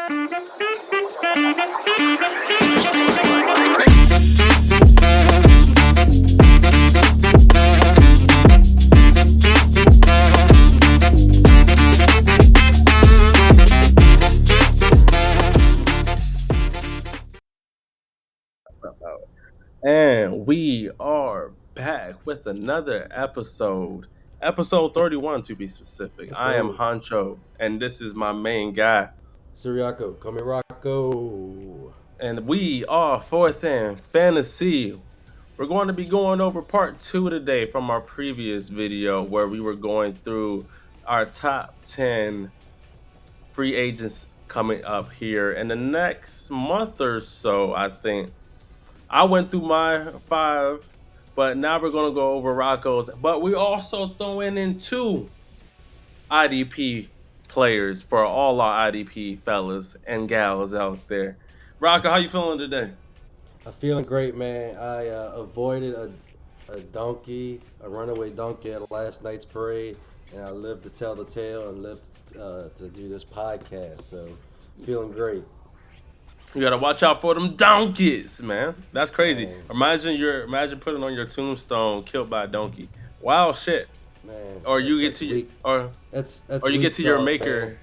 And we are back with another episode 31 to be specific. Let's I am go. Honcho, and this is my main guy. Rocco. Call me Rocco. And we are Fourth and Fantasy. We're going to be going over part 2 today from our previous video where we were going through our top 10 free agents coming up here in the next month or so, I think. I went through my 5, but now we're going to go over Rocco's. But we also throwing in 2 IDP players for all our IDP fellas and gals out there. Rocco, how you feeling today? I'm feeling great, man. I avoided a runaway donkey at last night's parade, and I lived to tell the tale and lived to do this podcast. So, feeling great, You gotta watch out for them donkeys, man. That's crazy. man. Imagine putting on your tombstone killed by a donkey. Wow, shit. Man, Or you get that's to weak. or That's or you weak get to your sauce, maker. man.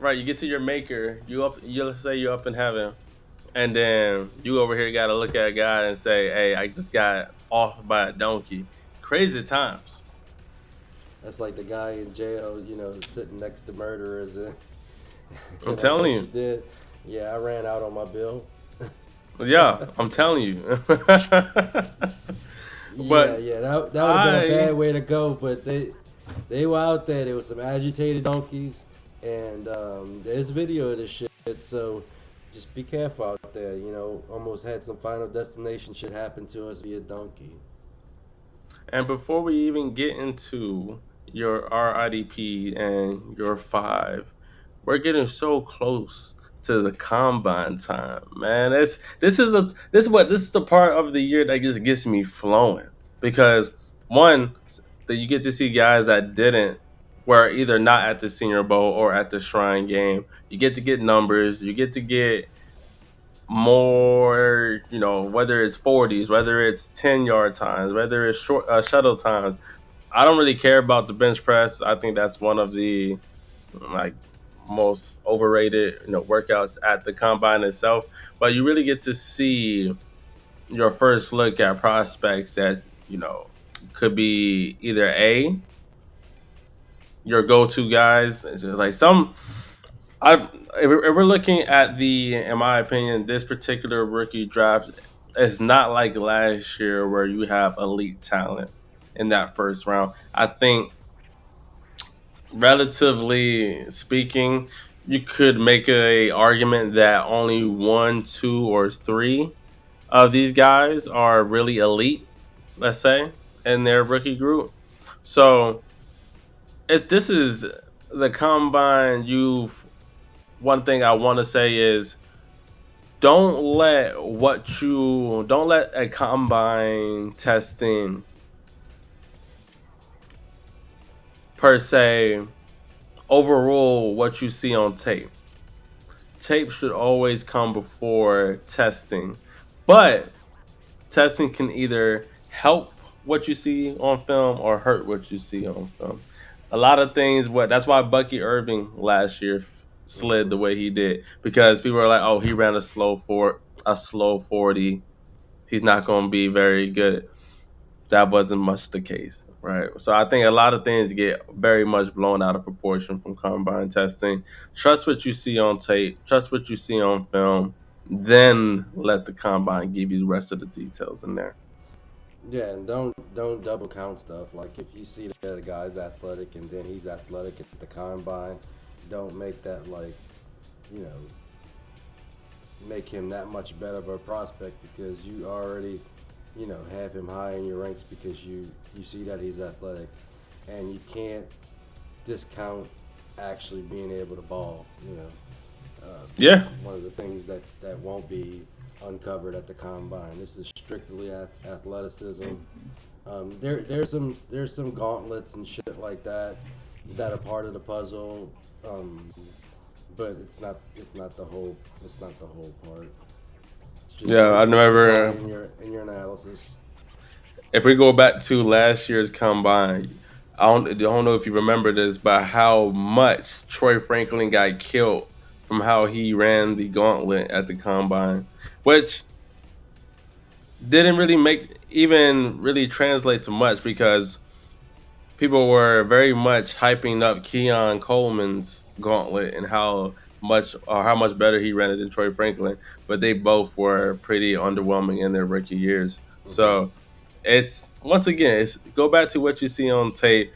Right, you get to your maker. Let's say you're up in heaven, and then you over here gotta look at God and say, "Hey, I just got off by a donkey." Crazy times. That's like the guy in jail, sitting next to murderers. And I'm like telling what you you. did. Yeah, I ran out on my bill. Yeah, I'm telling you. Yeah, But yeah, that would have been a I bad way to go, but they were out there. There was some agitated donkeys, and there's video of this shit. So just be careful out there. Almost had some Final Destination shit happen to us via donkey. and before we even get into your RIDP and your 5, we're getting so close to the combine time, man. This is the part of the year that just gets me flowing because one that you get to see guys that didn't were either not at the Senior Bowl or at the Shrine Game. You get to get numbers. You get to get more, whether it's 40s, whether it's 10-yard times, whether it's short shuttle times. I don't really care about the bench press. I think that's one of the like most overrated, workouts at the combine itself. But you really get to see your first look at prospects that, could be either your go-to guys, like some I if we're looking at in my opinion, this particular rookie draft is not like last year where you have elite talent in that first round. I think, relatively speaking, you could make a argument that only 1, 2, or 3 of these guys are really elite. Let's say in their rookie group. So this is the combine. One thing I want to say is don't let a combine testing per se overrule what you see on tape. Tape should always come before testing, but testing can either help what you see on film or hurt what you see on film. A lot of things. That's why Bucky Irving last year slid the Hmm. way he did, because people are like, "Oh, he ran a slow 40. He's not going to be very good." That wasn't much the case, right? So I think a lot of things get very much blown out of proportion from combine testing. Trust what you see on tape. Trust what you see on film. Then let the combine give you the rest of the details in there. Yeah, and don't double count stuff. Like if you see that a guy's athletic and then he's athletic at the combine, don't make that like, you know, make him that much better of a prospect because you already, have him high in your ranks because you see that he's athletic, and you can't discount actually being able to ball. That's Yeah, one of the things that won't be uncovered at the combine. This is strictly athleticism. There's some gauntlets and shit like that that are part of the puzzle. Um, but it's not the whole part. It's just Yeah, I never. simplifying your analysis. If we go back to last year's combine, I don't know if you remember this, but how much Troy Franklin got killed from how he ran the gauntlet at the combine, which didn't really make even really translate to much because people were very much hyping up Keon Coleman's gauntlet and how much better he ran it than Troy Franklin, but they both were pretty underwhelming in their rookie years. Hmm. So it's once again, it's go back to what you see on tape,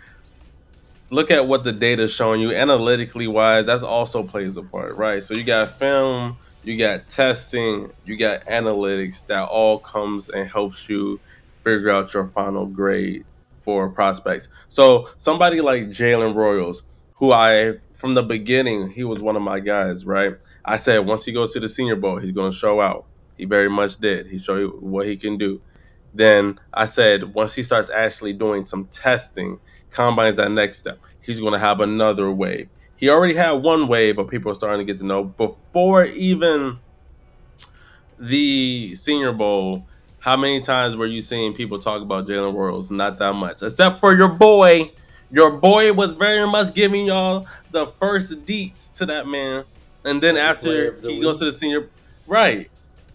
look at what the data is showing you analytically wise. That's also plays a part, right? So you got film, you got testing, you got analytics that all comes and helps you figure out your final grade for prospects. So somebody like Jalen Royals, who I from the beginning he was one of my guys, right? I said once he goes to the Senior Bowl, he's going to show out. He very much did. He showed you what he can do. Then I said once he starts actually doing some testing, combine's that next step. He's going to have another wave. He already had one wave, but people are starting to get to know before even the Senior Bowl. How many times were you seeing people talk about Jalen Royals? Not that much, except for your boy. Your boy was very much giving y'all the first deets to that man, and then Rookie player after of the he goes week. to the Senior, right?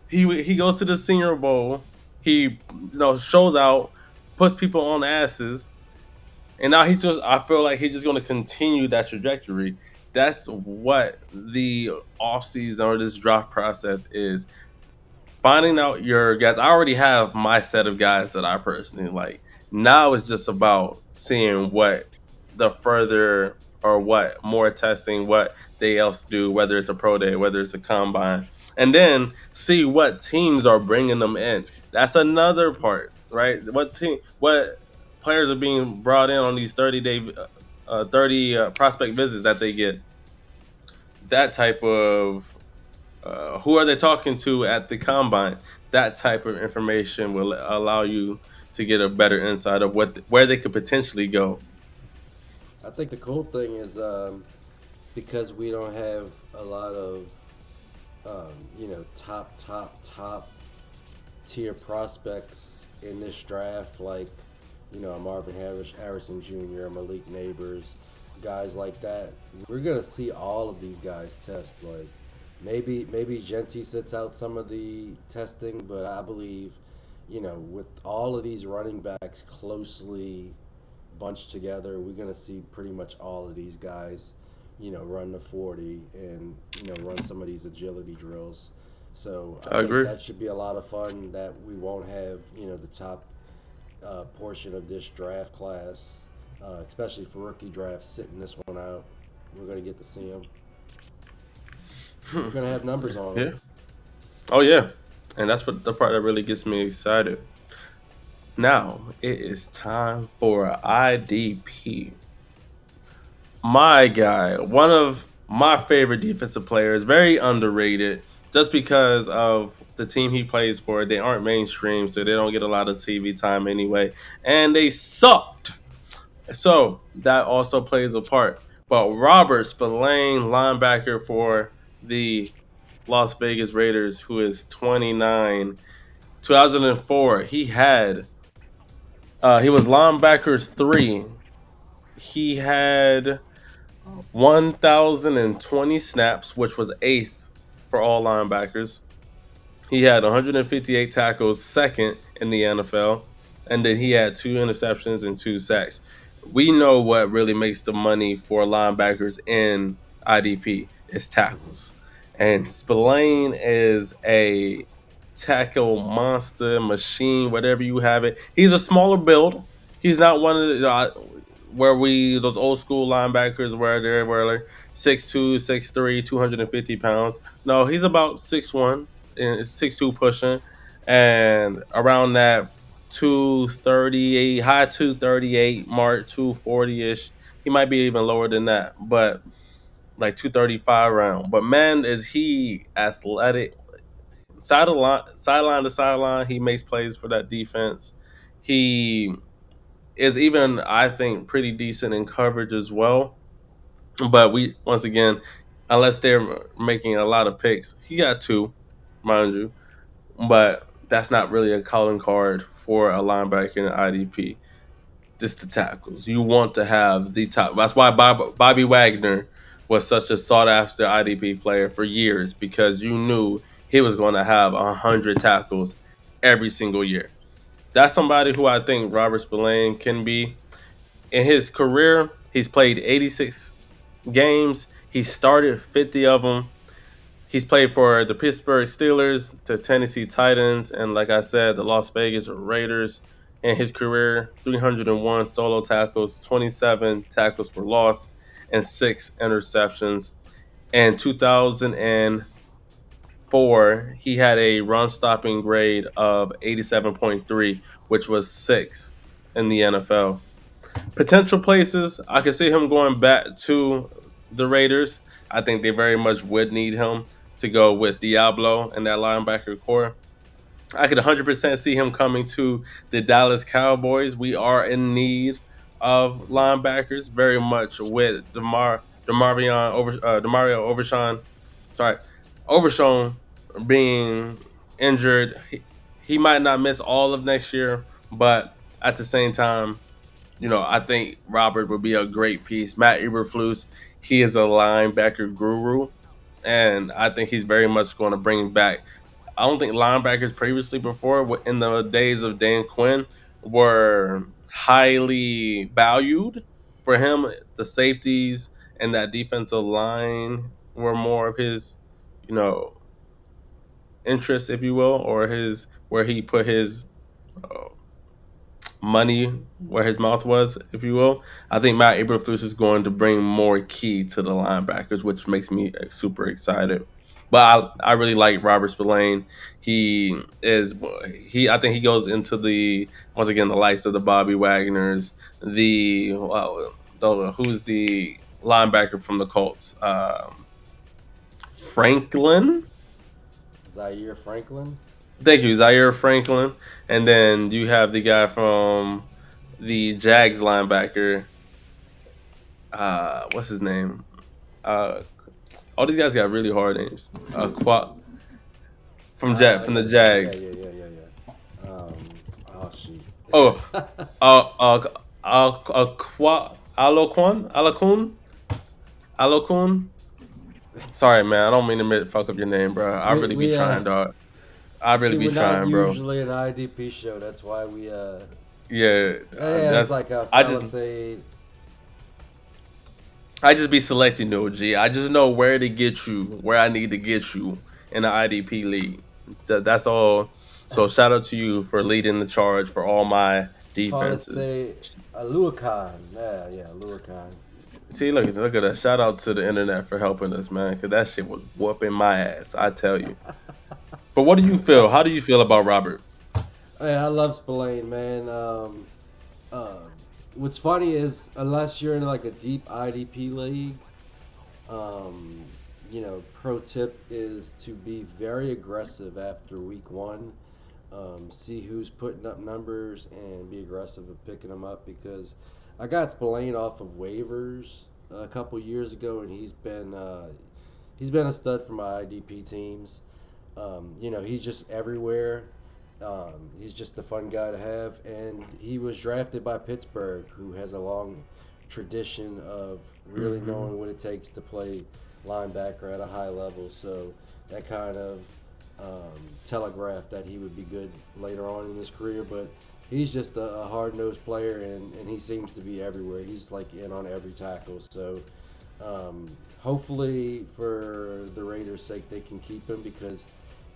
He goes to the Senior Bowl. He shows out, puts people on asses, and now he's just I feel like he's just gonna continue that trajectory. That's what the offseason or this draft process is. Finding out your guys. I already have my set of guys that I personally like. Now it's just about seeing what the further or what more testing, what they else do, whether it's a pro day, whether it's a combine, and then see what teams are bringing them in. That's another part, right? What players are being brought in on these 30 prospect visits that they get. That type of who are they talking to at the combine? That type of information will allow you to get a better insight of where they could potentially go. I think the cool thing is because we don't have a lot of top tier prospects in this draft, like Marvin Harrison Jr., Malik Neighbors, guys like that. We're gonna see all of these guys test. Like maybe Genti sits out some of the testing, but I believe with all of these running backs closely bunched together, we're gonna see pretty much all of these guys, run the 40 and run some of these agility drills. So I I think agree. that should be a lot of fun. That we won't have the top portion of this draft class, especially for rookie drafts, sitting this one out. We're gonna get to see them, and we're gonna have numbers on them. Yeah. Oh yeah. And that's what the part that really gets me excited. Now it is time for IDP. My guy, one of my favorite defensive players, very underrated just because of the team he plays for. They aren't mainstream, so they don't get a lot of TV time anyway, and they sucked. So that also plays a part. But Robert Spillane, linebacker for the Las Vegas Raiders, who is 29, 2004, he was linebackers 3. He had 1,020 snaps, which was eighth for all linebackers. He had 158 tackles, second in the NFL, and then he had 2 interceptions and 2 sacks. We know what really makes the money for linebackers in IDP is tackles, and Spillane is a tackle monster machine, whatever you have it. He's a smaller build. He's not one of where we those old school linebackers where they were like 6'2", 6'3", 250 pounds. No, he's about 6'1" and 6'2" pushing, and around that 238, high 238 mark, 240 ish. He might be even lower than that, but like 235 round. But man, is he athletic, sideline to sideline. He makes plays for that defense. He is even, I think, pretty decent in coverage as well. But we once again, unless they're making a lot of picks. He got two, mind you, but that's not really a calling card for a linebacker in IDP. Just the tackles. You want to have the top. That's why Bobby Wagner was such a sought after IDP player for years, because you knew he was going to have 100 tackles every single year. That's somebody who I think Robert Spillane can be. In his career, he's played 86 games. He started 50 of them. He's played for the Pittsburgh Steelers, the Tennessee Titans, and like I said, the Las Vegas Raiders. In his career, 301 solo tackles, 27 tackles for loss, and 6 interceptions. In 2004, he had a run stopping grade of 87.3, which was 6th in the NFL. Potential places, I could see him going back to the Raiders. I think they very much would need him to go with Diablo and that linebacker core. I could 100% see him coming to the Dallas Cowboys. We are in need of linebackers very much with Demario Overshawn being injured. He might not miss all of next year, but at the same time, I think Robert would be a great piece. Matt Eberflus, he is a linebacker guru, and I think he's very much going to bring back. I don't think linebackers previously before, in the days of Dan Quinn, were highly valued. For him, the safeties and that defensive line were more of his, you know, interest, if you will, or his where he put his uh, money where his mouth was, if you will. I think Matt Eberflus is going to bring more key to the linebackers, which makes me super excited. But I really like Robert Spillane. He is he I think he goes into the once again the likes of the Bobby Wagners, the who's the linebacker from the Colts, Franklin. Zaire Franklin. Thank you, Zaire Franklin. And then you have the guy from the Jags linebacker. What's his name? Uh, all these guys got really hard names. From the Yeah, Jags. yeah, yeah, yeah, yeah. Oh shoot. Oh, Alokun. Alokun. Sorry, man. I don't mean to fuck up your name, bro. I really be we trying, dog. I really see, be we're not trying, bro. usually an IDP show. That's why we Yeah, yeah, it's that's. like a I just Palisade. I just be selecting though, G. I just know where to get you, where I need to get you in the IDP league. That's all. So shout out to you for leading the charge for all my defenses. Palisade Aluakan. Yeah, yeah, Aluakan. See, look at that. Shout out to the internet for helping us, man, because that shit was whooping my ass. I tell you. But what do you feel? How do you feel about Robert? Hey, I love Spillane, man. Uh, what's funny is unless you're in like a deep IDP league, um, pro tip is to be very aggressive after week one. See who's putting up numbers and be aggressive of picking them up because I got Spillane off of waivers a couple years ago, and he's been a stud for my IDP teams. He's just everywhere. He's just a fun guy to have, and he was drafted by Pittsburgh, who has a long tradition of really Hmm. knowing what it takes to play linebacker at a high level. So that kind of telegraphed that he would be good later on in his career. But he's just a hard-nosed player, and he seems to be everywhere. He's like in on every tackle. So hopefully, for the Raiders' sake, they can keep him because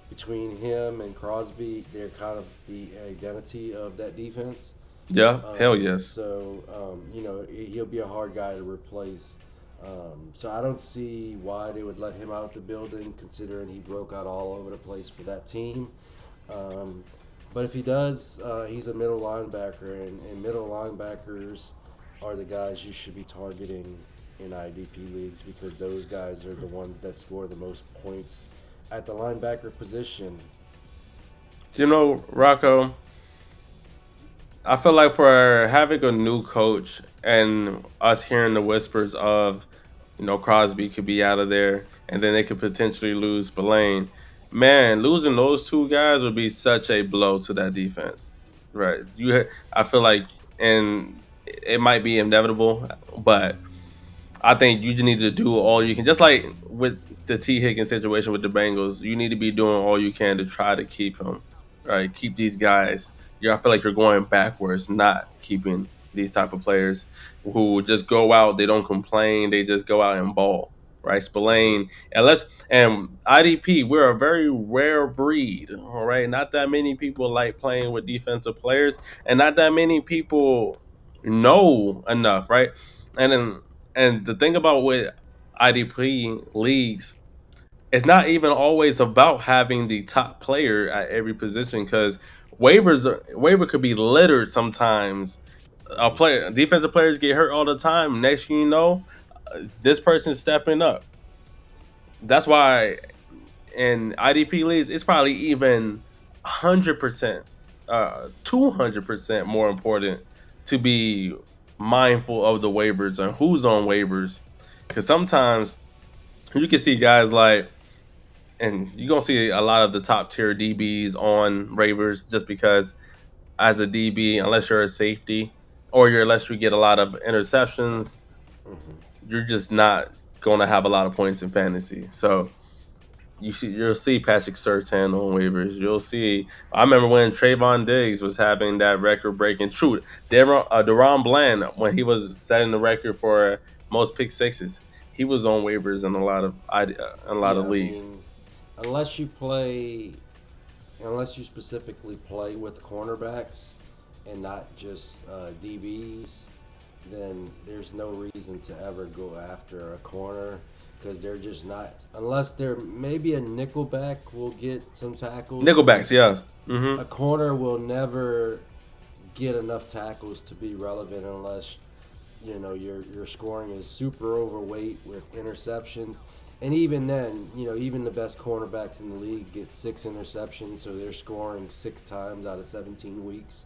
between him and Crosby, they're kind of the identity of that defense. Yeah, hell yes. He'll be a hard guy to replace. So I don't see why they would let him out the building, considering he broke out all over the place for that team. Um, but if he does, he's a middle linebacker, and middle linebackers are the guys you should be targeting in IDP leagues because those guys are the ones that score the most points at the linebacker position. Rocco, I feel like for having a new coach and us hearing the whispers of Crosby could be out of there, and then they could potentially lose Spillane. Man, losing those two guys would be such a blow to that defense. Right? I feel like, and it might be inevitable, but I think you just need to do all you can. Just like with the T. Higgins situation with the Bengals, you need to be doing all you can to try to keep him, right? Keep these guys. I feel like you're going backwards, not keeping these type of players who just go out, they don't complain, they just go out and ball, right? Hmm. Spillane, and IDP, we're a very rare breed, all right? Not that many people like playing with defensive players, and not that many people know enough, right? And then and the thing about with IDP leagues, it's not even always about having the top player at every position because waiver could be littered sometimes. Hmm. Defensive players get hurt all the time. Next thing you know, this person's stepping up. That's why in IDP leagues, it's probably even 100%, 200% more important to be mindful of the waivers and who's on waivers, because sometimes you can see guys like, and you're gonna see a lot of the top tier DBs on waivers just because as a DB, unless you're a safety or unless you get a lot of interceptions, Hmm. you're just not gonna have a lot of points in fantasy. So you'll see Patrick Surtain on waivers. You'll see. I remember when Trayvon Diggs was having that record breaking. True, Deron Bland, when he was setting the record for most pick sixes, he was on waivers in a lot of Yeah, I leagues. mean, unless unless you specifically play with cornerbacks and not just DBs, then there's no reason to ever go after a corner because they're just not. Unless they're maybe a nickelback will get some tackles, but Nickelbacks, yeah. Hmm. a corner will never get enough tackles to be relevant unless your scoring is super overweight with interceptions. And even then, even the best cornerbacks in the league get 6 interceptions, so they're scoring 6 times out of 17 weeks.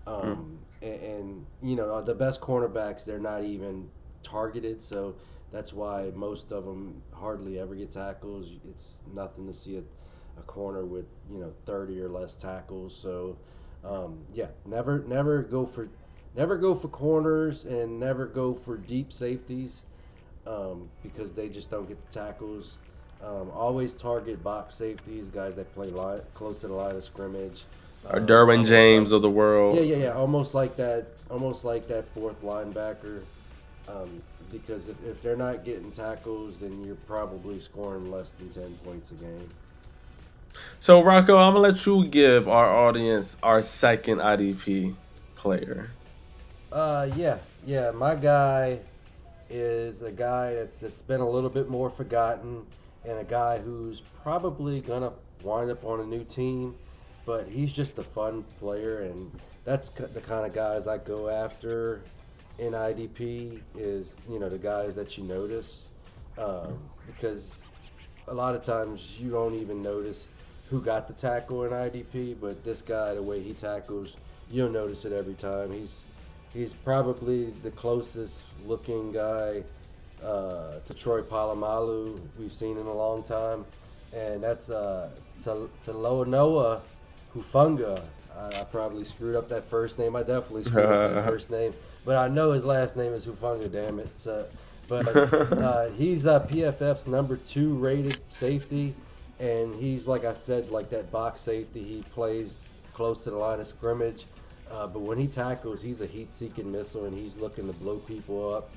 And the best cornerbacks, they're not even targeted, so that's why most of them hardly ever get tackles. It's nothing to see a corner with 30 or less tackles. So yeah, never go for corners and never go for deep safeties because they just don't get the tackles. Always target box safeties, guys that play close to the line of scrimmage. Or Derwin Almost like James of the yeah, world. yeah, yeah. Almost like that fourth linebacker. Because if they're not getting tackles, then you're probably scoring less than 10 points a game. So Rocco, I'm gonna let you give our audience our second IDP player. Yeah, yeah. My guy is a guy that's been a little bit more forgotten, and a guy who's probably gonna wind up on a new team, but he's just a fun player, and that's the kind of guys I go after in IDP is the guys that you notice, because a lot of times you don't even notice who got the tackle in IDP, but this guy, the way he tackles, you'll notice it every time. He's probably the closest looking guy to Troy Polamalu we've seen in a long time, and that's Talanoa Hufanga. I probably screwed up that first name. I definitely screwed up that first name, but I know his last name is Hufanga. Damn it! But he's PFF's number 2 rated safety, and he's like I said, like that box safety. He plays close to the line of scrimmage, but when he tackles, he's a heat-seeking missile, and he's looking to blow people up.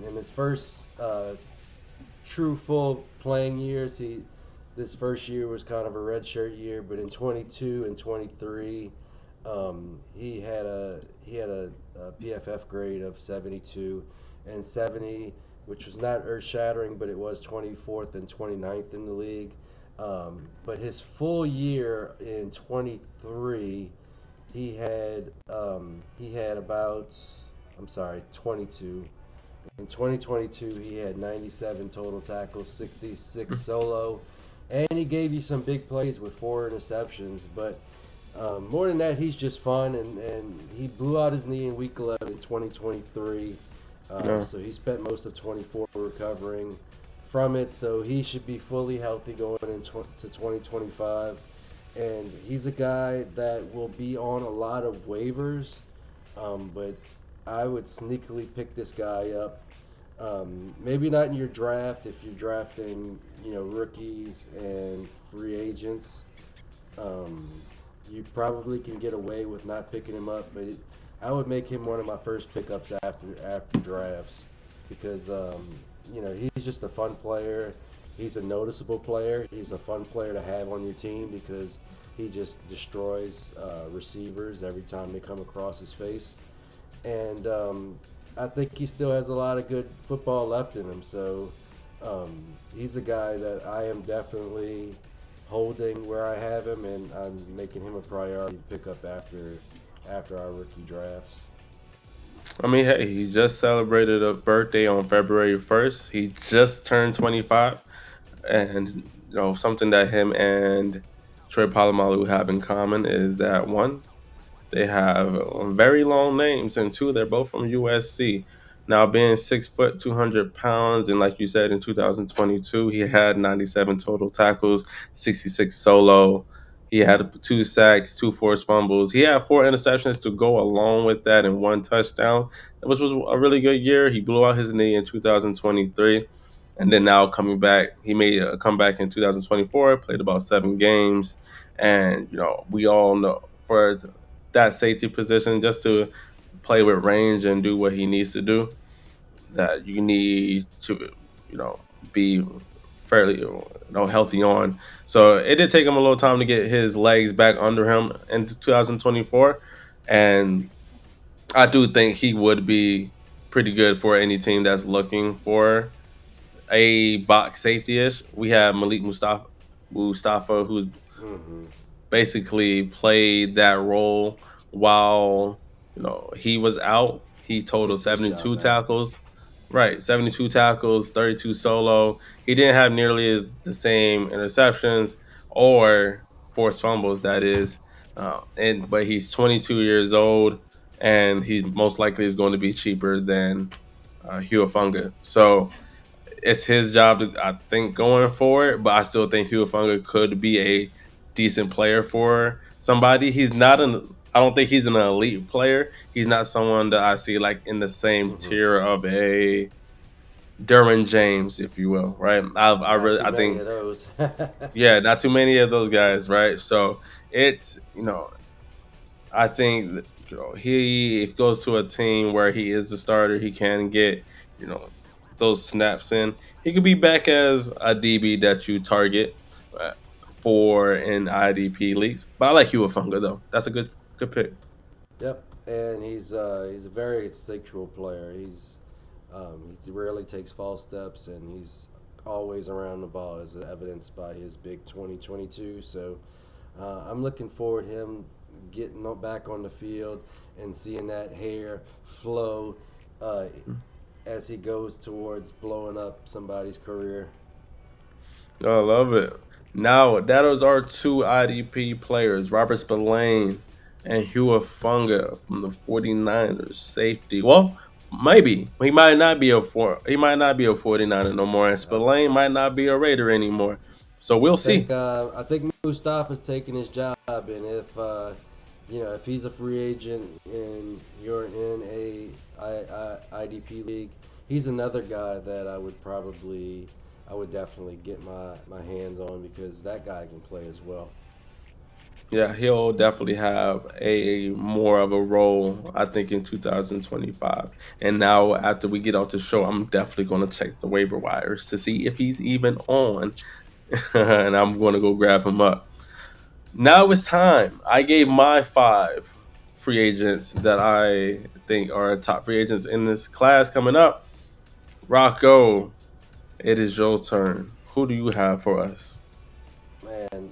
In his first true full playing years, this first year was kind of a redshirt year, but in 22 and 23, he had a PFF grade of 72 and 70, which was not earth-shattering, but it was 24th and 29th in the league. But his full year in 23, he had about, I'm sorry, 22. In 2022, he had 97 total tackles, 66 solo, and he gave you some big plays with 4 interceptions. But more than that, he's just fun, and he blew out his knee in Week 11 in 2023. No. So he spent most of 24 recovering from it, so he should be fully healthy going into 2025. And he's a guy that will be on a lot of waivers, but I would sneakily pick this guy up. Maybe not in your draft if you're drafting, rookies and free agents. Um, you probably can get away with not picking him up, but I would make him one of my first pickups after drafts because he's just a fun player. He's a noticeable player. He's a fun player to have on your team because he just destroys receivers every time they come across his face. And I think he still has a lot of good football left in him. So he's a guy that I am definitely holding where I have him, and I'm making him a priority to pick up after our rookie drafts. I mean, hey, he just celebrated a birthday on February 1st. He just turned 25. And, something that him and Troy Polamalu have in common is that one, they have very long names, and two, they're both from USC. Now, being 6 foot, 200 pounds, and like you said, in 2022, he had 97 total tackles, 66 solo. He had 2 sacks, 2 forced fumbles. He had 4 interceptions to go along with that and 1 touchdown, which was a really good year. He blew out his knee in 2023. And then now coming back, he made a comeback in 2024, played about 7 games. And, we all know for that safety position, just to play with range and do what he needs to do, that you need to, be fairly, healthy on. So it did take him a little time to get his legs back under him in 2024. And I do think he would be pretty good for any team that's looking for a box safety ish. We have Mustafa, who's Hmm. basically played that role while he was out. He totaled Gets his job 72 back. tackles. Right, 72 tackles, 32 solo. He didn't have nearly as the same interceptions or forced fumbles, that is. But he's 22 years old, and he most likely is going to be cheaper than Hufanga. So it's his job to, I think, going forward. But I still think Hufanga could be a decent player for somebody. He's not an. I don't think he's an elite player. He's not someone that I see like in the same Hmm. tier of a Derwin James, if you will. Right. Not too I many think, of those. yeah, not too many of those guys. Right. So it's I think that, he if he goes to a team where he is the starter, he can get you know those snaps in. He could be back as a DB that you target uh, for in IDP leagues. But I like Huafunga though. That's a good pick. Yep, and he's a very sexual player. He rarely takes false steps, and he's always around the ball, as evidenced by his big 2022. So I'm looking forward to him getting back on the field and seeing that hair flow uh, as he goes towards blowing up somebody's career. I love it. Now, that is our two IDP players, Robert Spillane and Huafunga from the 49ers safety. Well, maybe. He might not be a 49er no more, and Uh, Spillane might not be a Raider anymore. So we'll see. I think Mustafa's taking his job, and if he's a free agent and you're in a IDP league, he's another guy that I would definitely get my hands on because that guy can play as well. Yeah, he'll definitely have a more of a role, I think, in 2025. And now, after we get off the show, I'm definitely going to check the waiver wires to see if he's even on, and I'm going to go grab him up. Now it's time. I gave my 5 free agents that I think are top free agents in this class coming up. Rocco, it is your turn. Who do you have for us? Man,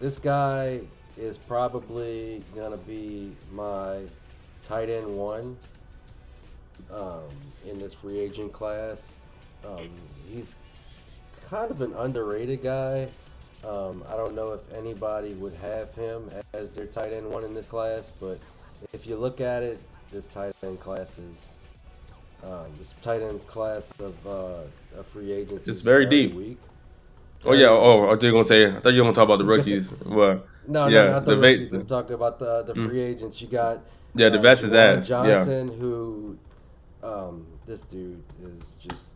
this guy is probably gonna be my tight end one um, in this free agent class. Um, he's kind of an underrated guy. I don't know if anybody would have him as their tight end one in this class, but if you look at it, this tight end class is This tight end class of free agents It's is very very deep. weak, Oh yeah. very weak. Oh, I thought you were gonna say. I thought you were gonna talk about the rookies. Well, No, no, yeah, not the the vet. rookies. I'm talking about the Mm, free agents. You got yeah, the vets is Juwan ass. Yeah, Johnson, who this dude is just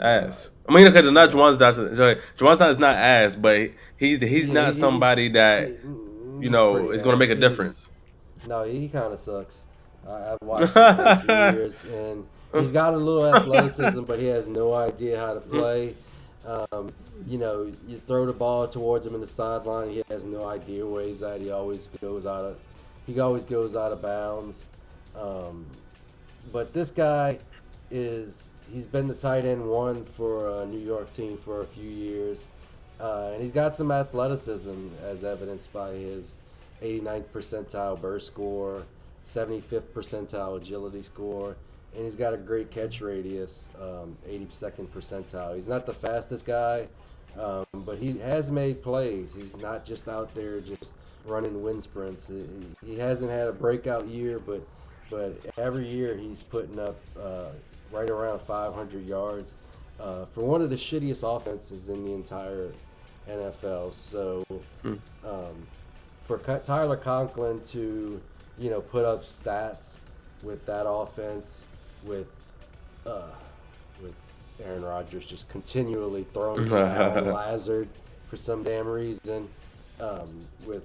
uh, ass. I mean, because not yeah, Juwan's not. Juwan's not is not ass, but he's yeah. not somebody that He's pretty is gonna make a he's difference. no, he kind of sucks. I've watched him for a few years, and he's got a little athleticism, but he has no idea how to play. You throw the ball towards him in the sideline, he has no idea where he's at. He always goes out of bounds. Um, but this guy he's been the tight end one for a New York team for a few years, and he's got some athleticism as evidenced by his 89th percentile burst score, 75th percentile agility score, and he's got a great catch radius, 82nd percentile. He's not the fastest guy, but he has made plays. He's not just out there just running wind sprints. He hasn't had a breakout year, but every year he's putting up right around 500 yards for one of the shittiest offenses in the entire NFL. So Mm. um, for Tyler Conklin to put up stats with that offense, with uh, with Aaron Rodgers just continually throwing to Alan Lazard for some damn reason, with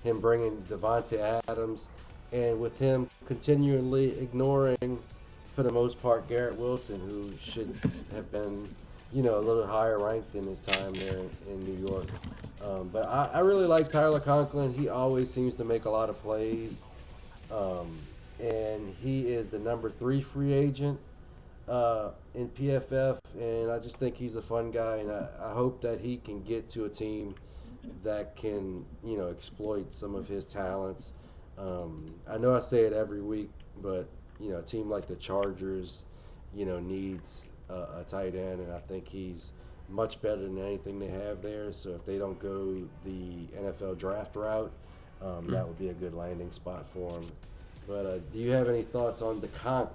him bringing Devontae Adams, and with him continually ignoring, for the most part, Garrett Wilson, who should have been, a little higher ranked in his time there in New York. But I really like Tyler Conklin. He always seems to make a lot of plays, um, and he is the number 3 free agent in PFF, and I just think he's a fun guy, and I hope that he can get to a team that can, exploit some of his talents. I know I say it every week, but a team like the Chargers, needs a tight end, and I think he's much better than anything they have there. So if they don't go the NFL draft route, that would be a good landing spot for him. But do you have any thoughts on the Conk?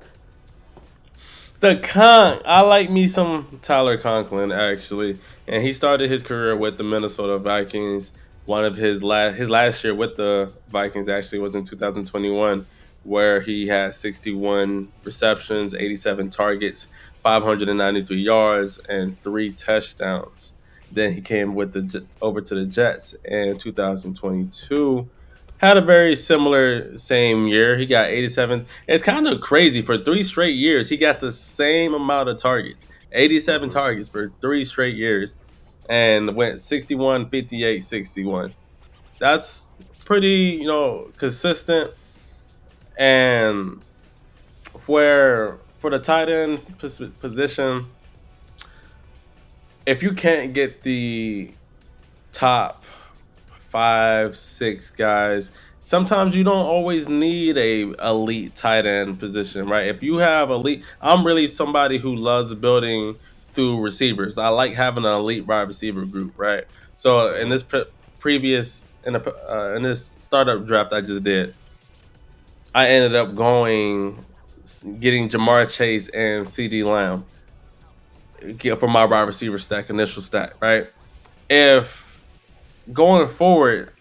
I like me some Tyler Conklin actually, and he started his career with the Minnesota Vikings. One of his last year with the Vikings actually was in 2021, where he had 61 receptions, 87 targets, 593 yards, and 3 touchdowns. Then he came with over to the Jets in 2022. Had a very similar same year. He got 87. It's kind of crazy. For 3 straight years, he got the same amount of targets, 87 Mm-hmm. targets for 3 straight years, and went 61, 58, 61. That's pretty, consistent. And where for the tight end position, if you can't get the top 5, 6 guys. Sometimes you don't always need a elite tight end position, right? If you have elite, I'm really somebody who loves building through receivers. I like having an elite wide receiver group, right? So in Mm-hmm. this in this startup draft I just did, I ended up getting Jamar Chase and CD Lamb for my wide receiver stack, initial stack, right? If going forward,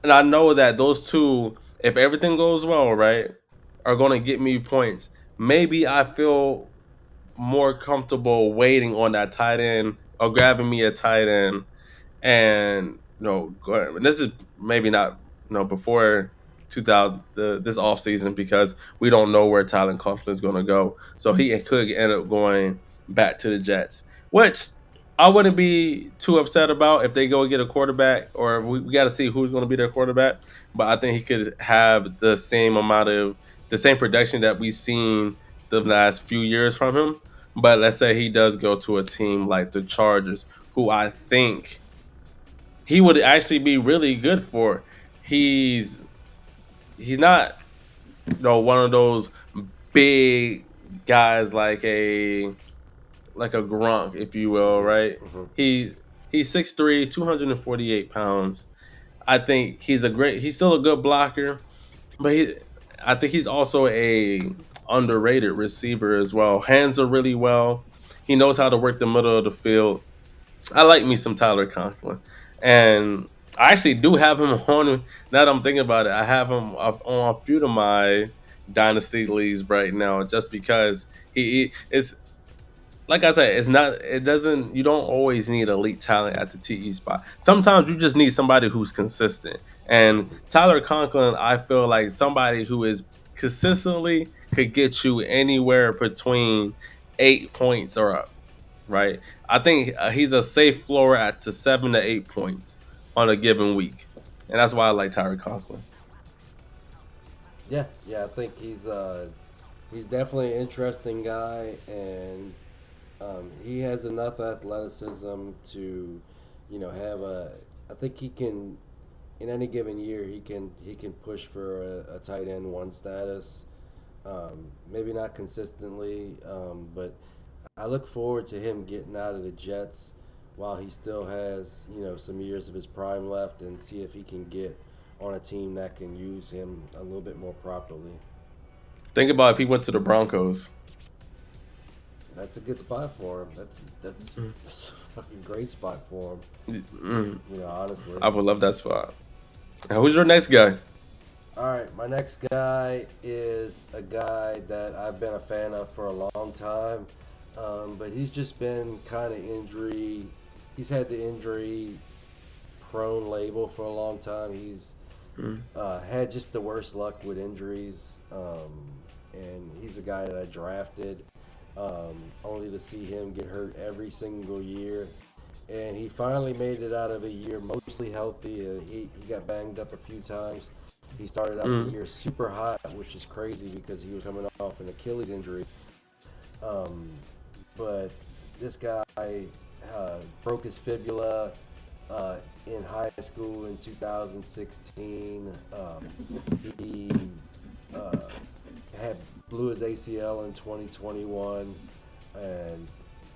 and I know that those two, if everything goes well, right, are going to get me points. Maybe I feel more comfortable waiting on that tight end or grabbing me a tight end, and this is maybe not before 2000 this off season, because we don't know where Tylen Conklin is going to go. So he could end up going back to the Jets, which I wouldn't be too upset about if they go get a quarterback, or we got to see who's going to be their quarterback. But I think he could have the same production that we've seen the last few years from him. But let's say he does go to a team like the Chargers, who I think he would actually be really good for. He's he's not one of those big guys like a Gronk, if you will, Mm-hmm. right? Mm-hmm. He he's 6'3", 248 pounds. I think he's still a good blocker, but I think he's also underrated receiver as well. Hands are really well. He knows how to work the middle of the field. I like me some Tyler Conklin, and I actually do have him on. Now that I'm thinking about it, I have him on a few of my dynasty leagues right now, just because he it's like I said, it's not. It doesn't. You don't always need elite talent at the TE spot. Sometimes you just need somebody who's consistent. And Tyler Conklin, I feel like somebody who is consistently could get you anywhere between 8 points or up. Right. I think he's a safe floor at to 7 to 8 points on a given week, and that's why I like Tyler Conklin. Yeah, yeah, I think he's definitely an interesting guy, and he has enough athleticism to, have a. I think he can in any given year he can push for a tight end one status. Maybe not consistently, but I look forward to him getting out of the Jets while he still has some years of his prime left, and see if he can get on a team that can use him a little bit more properly. Think about if he went to the Broncos. That's a good spot for him. That's, Mm. that's a fucking great spot for him. Mm. Honestly. I would love that spot. Now, who's your next guy? All right, my next guy is a guy that I've been a fan of for a long time, but he's just been kind of injury. He's had the injury prone label for a long time. He's Mm. had just the worst luck with injuries, and he's a guy that I drafted only to see him get hurt every single year. And he finally made it out of a year mostly healthy. He got banged up a few times. He started out the Mm. year super hot, which is crazy because he was coming off an Achilles injury. Um, but this guy broke his fibula in high school in 2016. He uh, had blew his ACL in 2021, and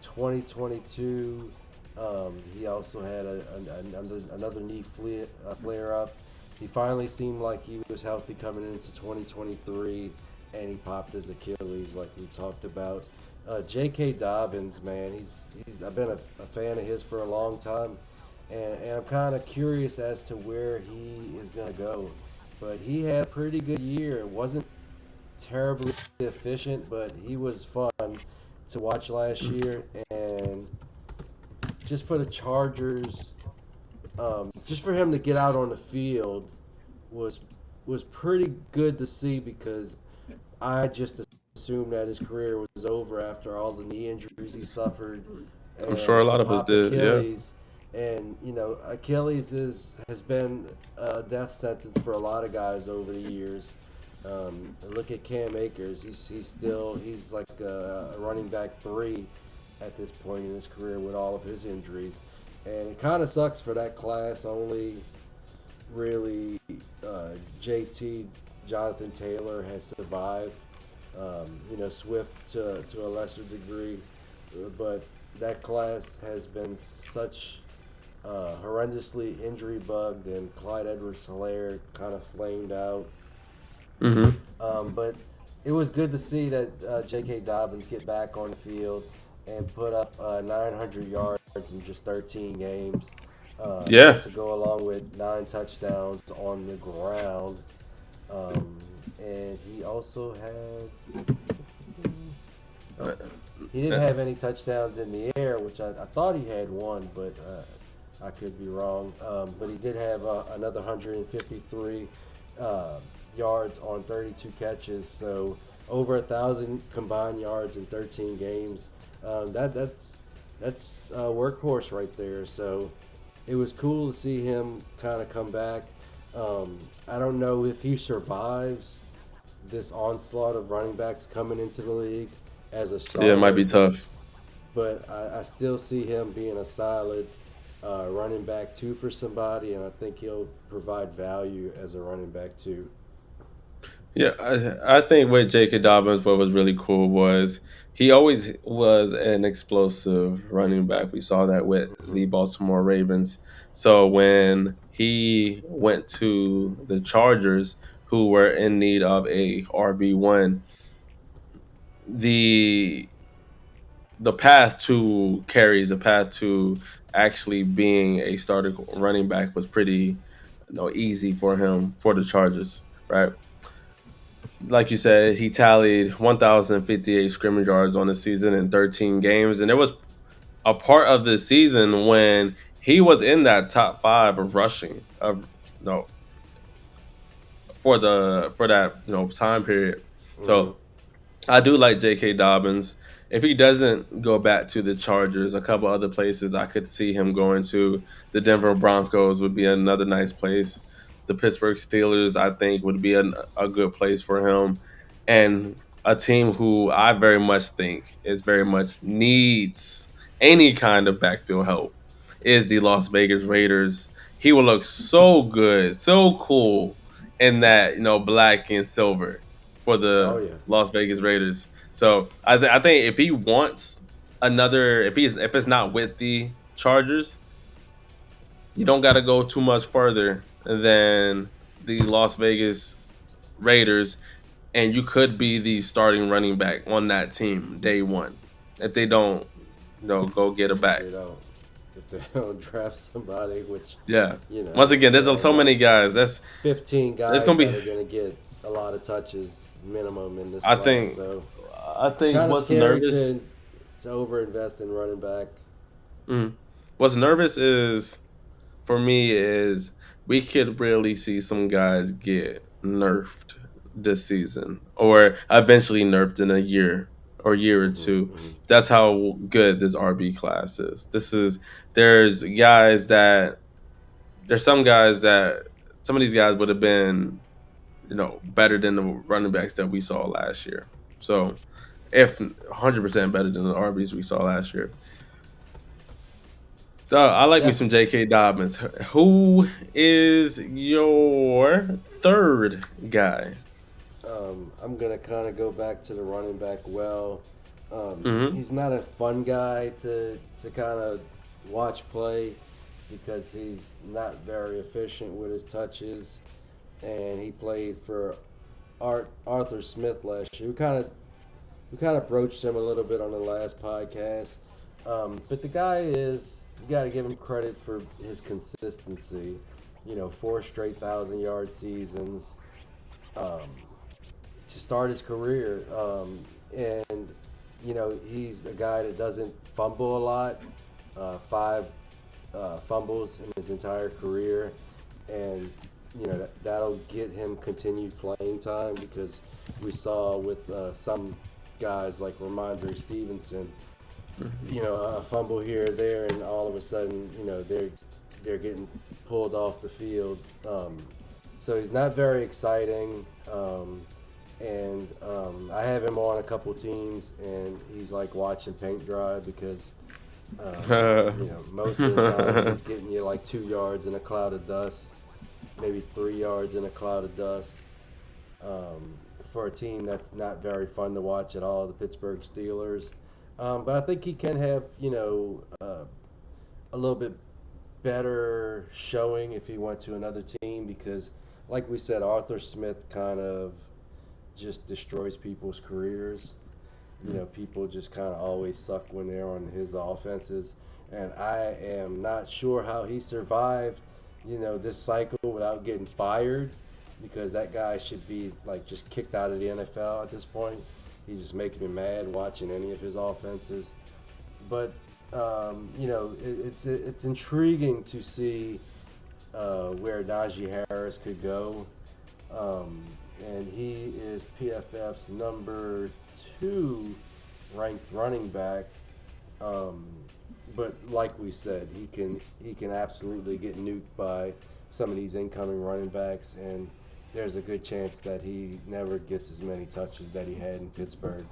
2022. He also had another knee flare up. He finally seemed like he was healthy coming into 2023, and he popped his Achilles, like we talked about. J.K. Dobbins, man, I've been a fan of his for a long time, and I'm kind of curious as to where he is gonna go. But he had a pretty good year. It wasn't terribly efficient, but he was fun to watch last Mm. year. And just for the Chargers, just for him to get out on the field was was pretty good to see, because I just assumed that his career was over after all the knee injuries he suffered, I'm sure a and to lot of us pop did. Yeah. Achilles. And Achilles has been a death sentence for a lot of guys over the years. Look at Cam Akers. He's like a running back three at this point in his career with all of his injuries, and it kind of sucks for that class. Only really JT Jonathan Taylor has survived. Swift to a lesser degree, but that class has been such horrendously injury bugged, and Clyde Edwards-Helaire kind of flamed out. Hmm. But it was good to see that J.K. Dobbins get back on the field and put up 900 yards in just 13 games, Yeah. to go along with 9 touchdowns on the ground. Um, and he also had. Uh, Oh, he didn't uh, have any touchdowns in the air, which I thought he had one, but I could be wrong. But he did have another 153 yards on 32 catches, so over 1,000 combined yards in 13 games. That's a workhorse right there. So it was cool to see him kind of come back. I don't know if he survives this onslaught of running backs coming into the league as a yeah, it might starter, be tough. but I still see him being a solid running back two for somebody, and I think he'll provide value as a running back too. Yeah, I think with J.K. Dobbins, what was really cool was he always was an explosive running back. We saw that with Hmm. the Baltimore Ravens. So when he went to the Chargers, who were in need of a RB1, the the path to carries, the path to actually being a starter running back was pretty easy for him for the Chargers, right? Like you said, he tallied 1,058 scrimmage yards on the season in 13 games, and there was a part of the season when he was in that top five of rushing of no for that time period. Hmm. So I do like J.K. Dobbins. If he doesn't go back to the Chargers, a couple other places I could see him going to. The Denver Broncos would be another nice place. The Pittsburgh Steelers, I think, would be a good place for him. And a team who I very much think is very much needs any kind of backfield help is the Las Vegas Raiders. He will look so good, so cool in that, black and silver for Oh the yeah. Las Vegas Raiders. So I think if he wants another, if it's not with the Chargers, you don't got to go too much further than the Las Vegas Raiders, and you could be the starting running back on that team day one if they don't, go get a If back. they don't, if they don't draft somebody, which Yeah. Once again, there there's ain't so like many guys.15 There's guys gonna that be. are gonna get a lot of touches minimum in this I class. think. So I it's think kind of what's scary nervous. to overinvest in running back. Mm, what's nervous is for me is we could really see some guys get nerfed this season or eventually nerfed in a year or year or Hmm. two. Hmm. That's how good this RB class is. There's guys that there's some of these guys would have been, better than the running backs that we saw last year. So if 100% better than the RBs we saw last year. So I like me Yeah. some J.K. Dobbins. Who is your third guy? I'm gonna kind of go back to the running back. Well, Hmm. he's not a fun guy to kind of watch play because he's not very efficient with his touches, and he played for Arthur Smith last year. We kind of broached him a little bit on the last podcast, but the guy is you got to give him credit for his consistency. Four straight 1,000-yard seasons. Um, to start his career. And he's a guy that doesn't fumble a lot. Five fumbles in his entire career, and that'll get him continued playing time because we saw with some guys like Ramondre Stevenson, a fumble here or there, and all of a sudden, they're getting pulled off the field. So he's not very exciting. And I have him on a couple teams, and he's like watching paint dry because most of the time he's getting you like 2 yards in a cloud of dust, maybe 3 yards in a cloud of dust. Um, for a team that's not very fun to watch at all, the Pittsburgh Steelers. But I think he can have a little bit better showing if he went to another team because, like we said, Arthur Smith kind of just destroys people's careers. People just kind of always suck when they're on his offenses. And I am not sure how he survived, this cycle without getting fired because that guy should be like just kicked out of the NFL at this point. He's just making me mad watching any of his offenses. But it's intriguing to see where Najee Harris could go. Um, and he is PFF's number 2 ranked running back. Um, but like we said, he can absolutely get nuked by some of these incoming running backs, and there's a good chance that he never gets as many touches that he had in Pittsburgh.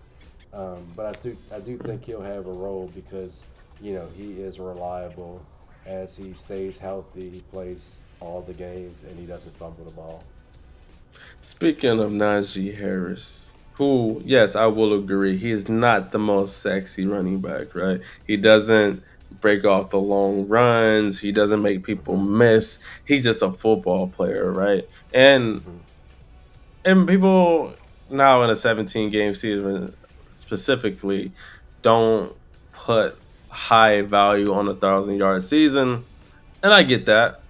But I do think he'll have a role because he is reliable as he stays healthy. He plays all the games and he doesn't fumble the ball. Speaking of Najee Harris, who, yes, I will agree, he is not the most sexy running back, right? He doesn't break off the long runs. He doesn't make people Hmm. miss. He's just a football player, right? And Hmm. and people now in a 17 game season, specifically don't put high value on a 1,000-yard season, and I get that.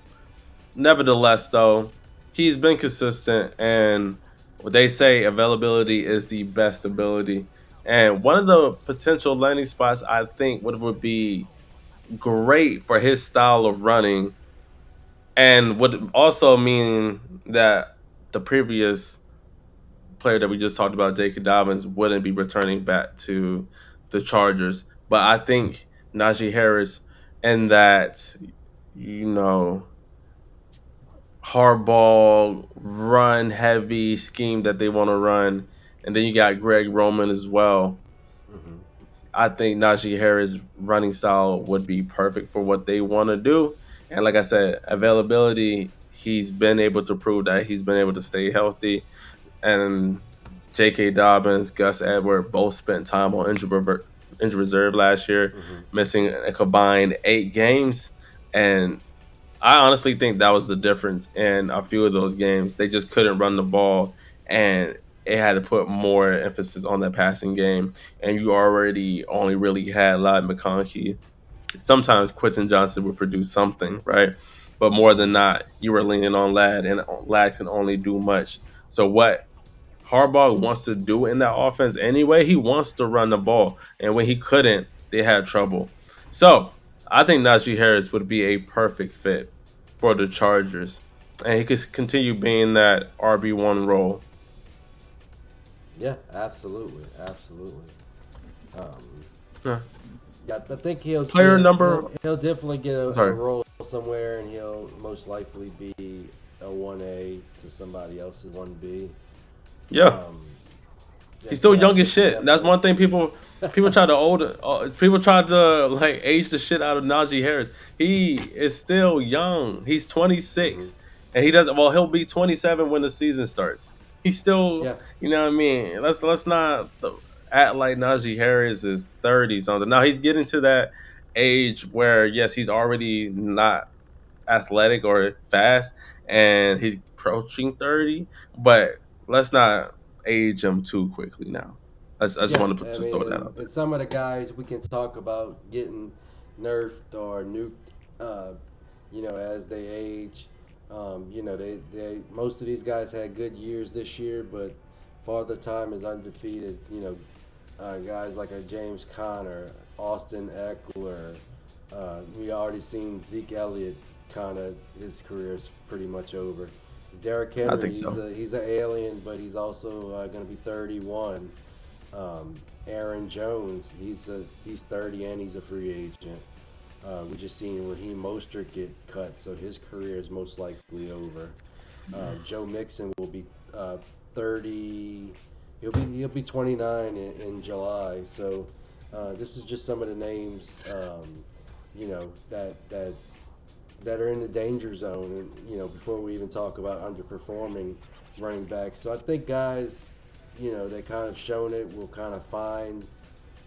Nevertheless, though, he's been consistent, and what they say availability is the best ability. And one of the potential landing spots I think would be great for his style of running, and would also mean that the previous player that we just talked about, J.K. Dobbins, wouldn't be returning back to the Chargers. But I think Najee Harris and that, you know, hardball run heavy scheme that they want to run, and then you got Greg Roman as well. Hmm. I think Najee Harris' running style would be perfect for what they want to do. And like I said, availability, he's been able to prove that he's been able to stay healthy. And J.K. Dobbins, Gus Edwards both spent time on injured reserve last year, Hmm. missing a combined 8 games. And I honestly think that was the difference in a few of those games. They just couldn't run the ball, and it had to put more emphasis on that passing game. And you already only really had Ladd McConkey. Sometimes Quentin Johnson would produce something, right? But more than Hmm. not, you were leaning on Ladd, and Ladd can only do much. So what Harbaugh wants to do in that offense anyway, he wants to run the ball. And when he couldn't, they had trouble. So I think Najee Harris would be a perfect fit for the Chargers. And he could continue being that RB1 role. Yeah, absolutely, absolutely. Um, Uh, yeah, I think he'll Player get number, he'll definitely get a sorry. role somewhere, and he'll most likely be a 1A to somebody else's 1B. Yeah. Um, yeah, He's still young as shit. That's definitely. one thing people try to people try to like age the shit out of Najee Harris. He is still young. He's Hmm. 26, and he doesn't. Well, he'll be 27 when the season starts. He's still, Yeah, you know what I mean. Let's not act like Najee Harris is 30 something. Now he's getting to that age where yes, he's already not athletic or fast, and he's approaching 30. But let's not age him too quickly now. I just yeah. want to I just mean, throw that and, out there. and some of the guys we can talk about getting nerfed or nuked, uh, as they age. They most of these guys had good years this year, but Father Time is undefeated. Guys like a James Conner, Austin Eckler. We already seen Zeke Elliott. Kind of his career is pretty much over. Derrick I Henry, think so. he's an alien, but he's also going to be 31. Aaron Jones, he's 30 and he's a free agent. We just seen Raheem Mostert get cut, so his career is most likely over. Joe Mixon will be 30. He'll be 29 in July. So this is just some of the names, that are in the danger zone. And before we even talk about underperforming running backs. So I think guys, they kind of shown it will kind of find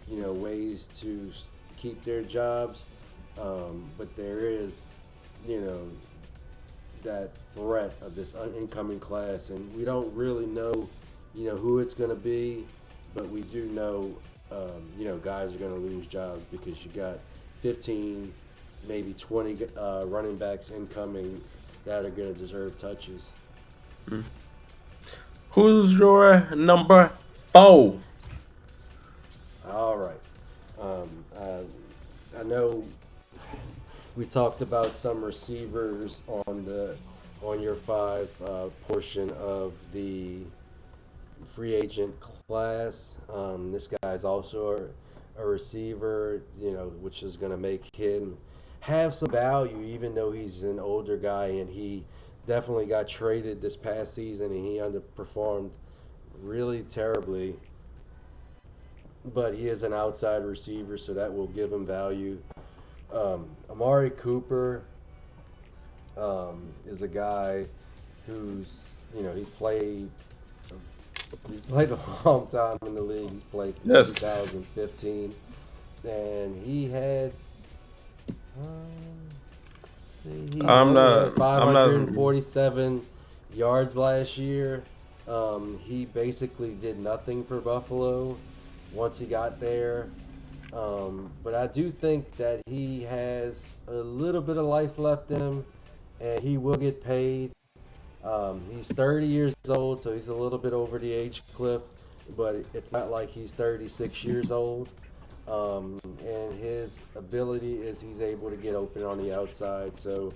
ways to keep their jobs. But there is, you know, that threat of this incoming class, and we don't really know, who it's going to be, but we do know, guys are going to lose jobs because you got 15, maybe 20 running backs incoming that are going to deserve touches. Mm. Who's your number 4? All right. I know we talked about some receivers on your five portion of the free agent class. This guy's also a receiver, which is going to make him have some value, even though he's an older guy and he definitely got traded this past season and he underperformed really terribly. But he is an outside receiver, so that will give him value. Amari Cooper is a guy who's he's played a long time in the league. He's played since Yes. 2015, and he had I'm he had not. I'm not. 547 yards last year. He basically did nothing for Buffalo. once he got there. But I do think that he has a little bit of life left in him, and he will get paid. He's 30 years old, so he's a little bit over the age cliff, but it's not like he's 36 years old. And his ability is he's able to get open on the outside. So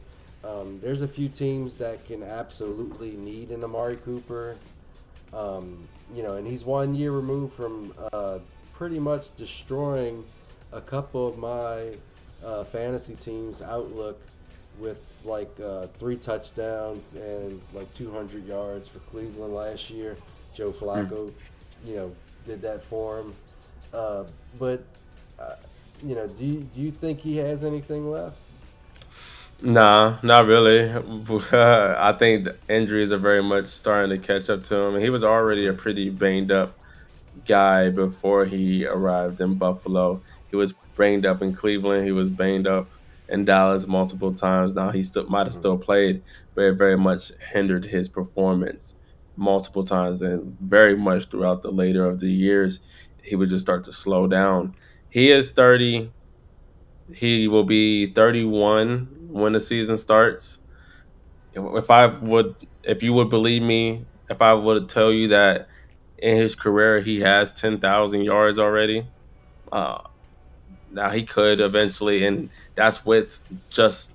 there's a few teams that can absolutely need an Amari Cooper. And he's 1 year removed from pretty much destroying a couple of my fantasy teams' outlook with like 3 touchdowns and like 200 yards for Cleveland last year. Joe Flacco, did that for him. Uh, but do you think he has anything left? Nah, not really. I think the injuries are very much starting to catch up to him. He was already a Mm-hmm. pretty banged up guy before he arrived in Buffalo. He was banged up in Cleveland. He was banged up in Dallas multiple times. Now he still might have Mm-hmm. still played, but it very much hindered his performance multiple times, and very much throughout the later of the years, he would just start to slow down. He is 30. He will be 31 when the season starts. If I would, if you would believe me, if I would tell you that in his career he has 10,000 yards already, uh, now he could eventually, and that's with just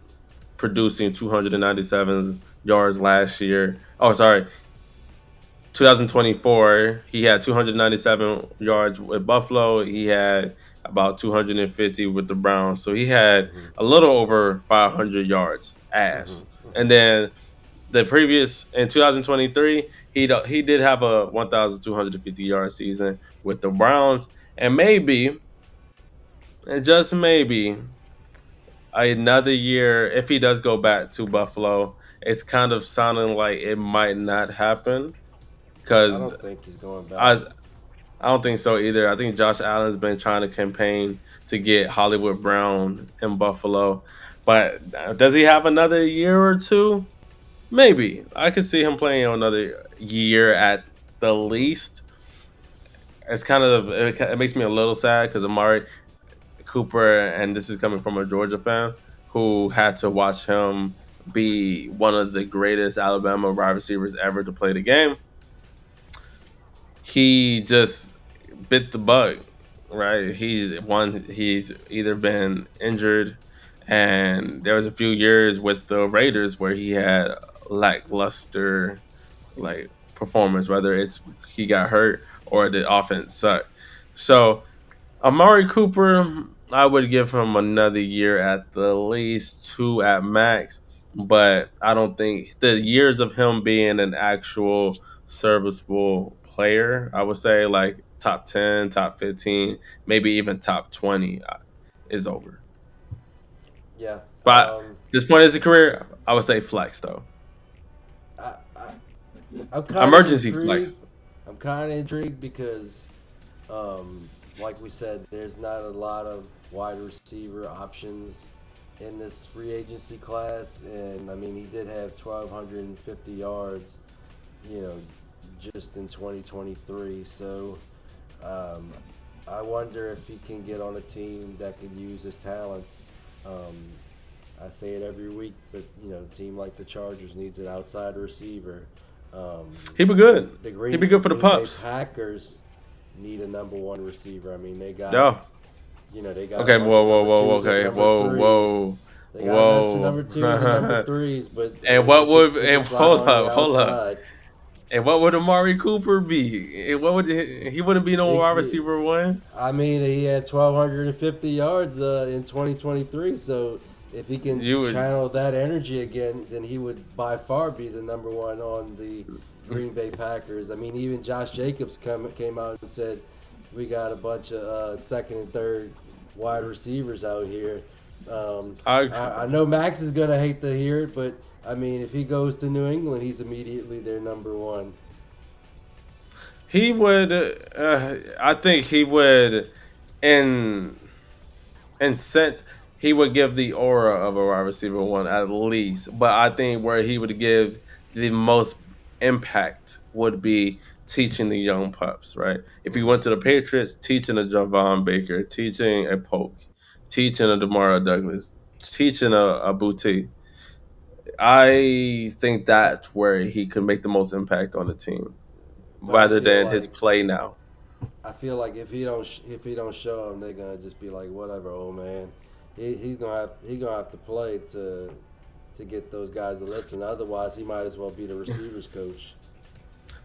producing 297 yards last year. Oh, sorry, 2024, he had 297 yards with Buffalo. He had about 250 with the Browns. So he had Mm-hmm. a little over 500 yards Mm-hmm. ass. And Mm-hmm. then the previous in 2023, he did have a 1,250 yard season with the Browns, and maybe, and just maybe, another year if he does go back to Buffalo. It's kind of sounding like it might not happen I because don't think he's going back. I I don't think so either. I think Josh Allen's been trying to campaign to get Hollywood Brown in Buffalo. But does he have another year or two? Maybe. I could see him playing another year at the least. It's kind of it makes me a little sad because Amari Cooper, and this is coming from a Georgia fan who had to watch him be one of the greatest Alabama wide receivers ever to play the game. He just bit the bug, right? He's either been injured, and there was a few years with the Raiders where he had lackluster like performance, whether it's he got hurt or the offense sucked. So Amari Cooper, I would give him another year at the least, two at max. But I don't think the years of him being an actual serviceable player, I would say like top 10, top 15, maybe even top 20 is over. Yeah. But at this point in his career, I would say flex though. I, I I'm kind of Emergency intrigued. flex. I'm kind of intrigued because, like we said, there's not a lot of wide receiver options in this free agency class, and I mean he did have 1,250 yards, you know, just in 2023. So um, I wonder if he can get on a team that could use his talents. Um, I say it every week, but a team like the Chargers needs an outside receiver. Um, He'd be good. the He'd be good for the Green Bay pups. Packers need a number one receiver. I mean, Yeah. they got a Okay. bunch Whoa. of Whoa. number Whoa. twos and Okay. number Whoa. threes. Whoa. They got a bunch of number twos and number Whoa. threes, but And what they could would finish right hold on the up, hold up. outside. And what would Amari Cooper be? And what would he wouldn't be no It, wide it, receiver one? I mean, he had 1,250 yards in 2023. So if he can You would channel that energy again, then he would by far be the number one on the Green Bay Packers. I mean, even Josh Jacobs came out and said, "We got a bunch of second and third wide receivers out here." I I know Max is gonna hate to hear it, but I mean, if he goes to New England, he's immediately their number one. he would I think he would in sense he would give the aura of a wide receiver one at least. But I think where he would give the most impact would be teaching the young pups, right? If he went to the Patriots, teaching a Javon Baker, teaching a Polk, teaching a Demario Douglas, teaching a Boutte. I think that's where he could make the most impact on the team, But rather than his play now. I feel like if he don't show them, they're gonna just be like, whatever, old man. He gonna have to play to get those guys to listen. Otherwise, he might as well be the receivers coach.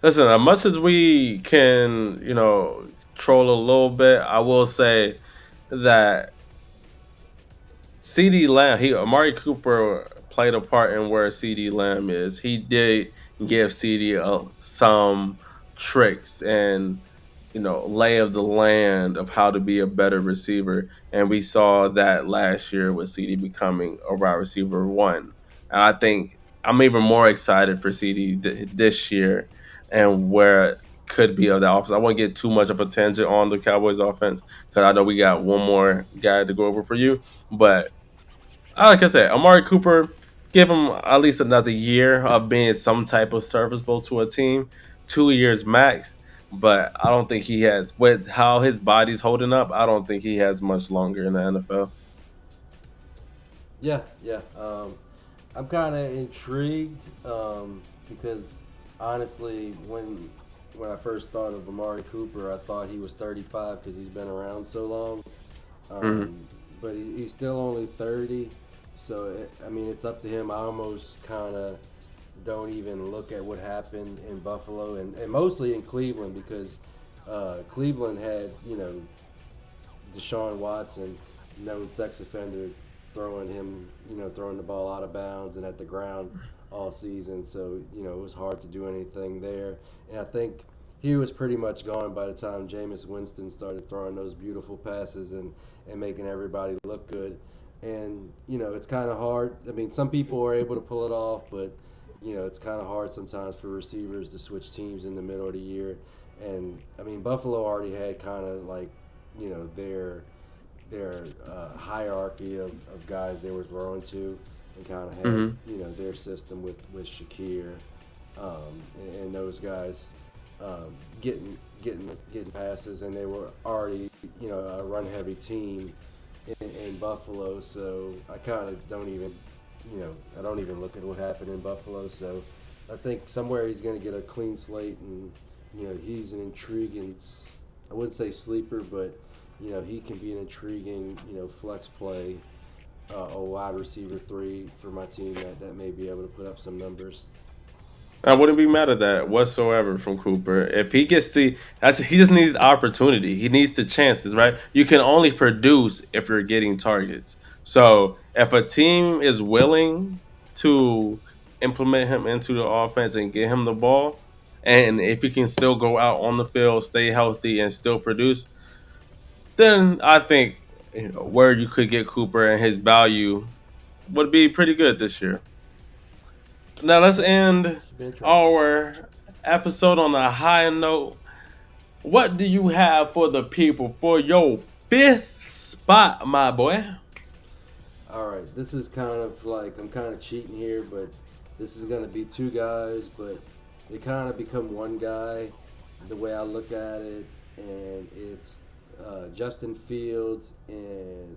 Listen, as much as we can, troll a little bit, I will say that CD Lamb, Amari Cooper played a part in where CD Lamb is. He did give CD some tricks and lay of the land of how to be a better receiver, and we saw that last year with CD becoming a wide receiver one. And I think I'm even more excited for CD this year and where it could be of the offense. I won't get too much of a tangent on the Cowboys offense because I know we got one more guy to go over for you, but like I said, Amari Cooper, give him at least another year of being some type of serviceable to a team, 2 years max. But I don't think he has, with how his body's holding up, I don't think he has much longer in the NFL. Yeah, yeah. I'm kind of intrigued because honestly, when I first thought of Amari Cooper, I thought he was 35 because he's been around so long. Mm-hmm. But he's still only 30, so I mean it's up to him. I almost kind of don't even look at what happened in Buffalo and mostly in Cleveland because Cleveland had Deshaun Watson, known sex offender, throwing the ball out of bounds and at the ground all season. So it was hard to do anything there. And I think he was pretty much gone by the time Jameis Winston started throwing those beautiful passes and making everybody look good. And it's kind of hard. I mean, some people are able to pull it off, but it's kind of hard sometimes for receivers to switch teams in the middle of the year. And I mean, Buffalo already had kind of like their hierarchy of guys they were throwing to, and kind of had Mm-hmm. their system with Shakir and those guys getting passes, and they were already a run heavy team in Buffalo. So I kind of don't even I don't even look at what happened in Buffalo. So I think somewhere he's going to get a clean slate, and he's an intriguing. I wouldn't say sleeper, but he can be an intriguing, flex play, a wide receiver three for my team that may be able to put up some numbers. I wouldn't be mad at that whatsoever from Cooper. If he gets he just needs opportunity. He needs the chances, right? You can only produce if you're getting targets. So if a team is willing to implement him into the offense and get him the ball, and if he can still go out on the field, stay healthy, and still produce, then I think where you could get Cooper and his value would be pretty good this year. Now let's Yeah, end should be interesting. our episode on a high note. What do you have for the people for your fifth spot, my boy? All right, this is kind of like I'm kind of cheating here, but this is gonna be two guys, but they kind of become one guy. The way I look at it, and it's Justin Fields and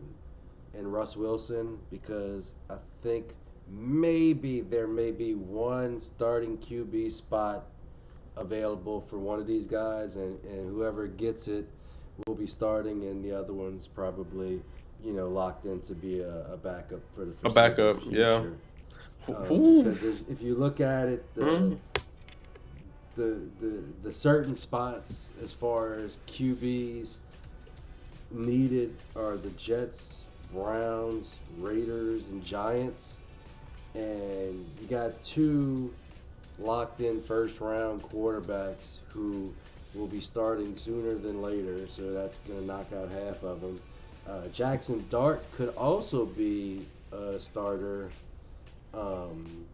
Russ Wilson because I think maybe there may be one starting QB spot available for one of these guys, and whoever gets it will be starting, and the other one's probably locked in to be a backup for the A foreseeable backup, yeah. future. Ooh. Because if you look at it, Mm. the certain spots as far as QBs needed are the Jets, Browns, Raiders, and Giants, and you got two locked in first round quarterbacks who will be starting sooner than later, so that's going to knock out half of them. Jackson Dart could also be a starter um,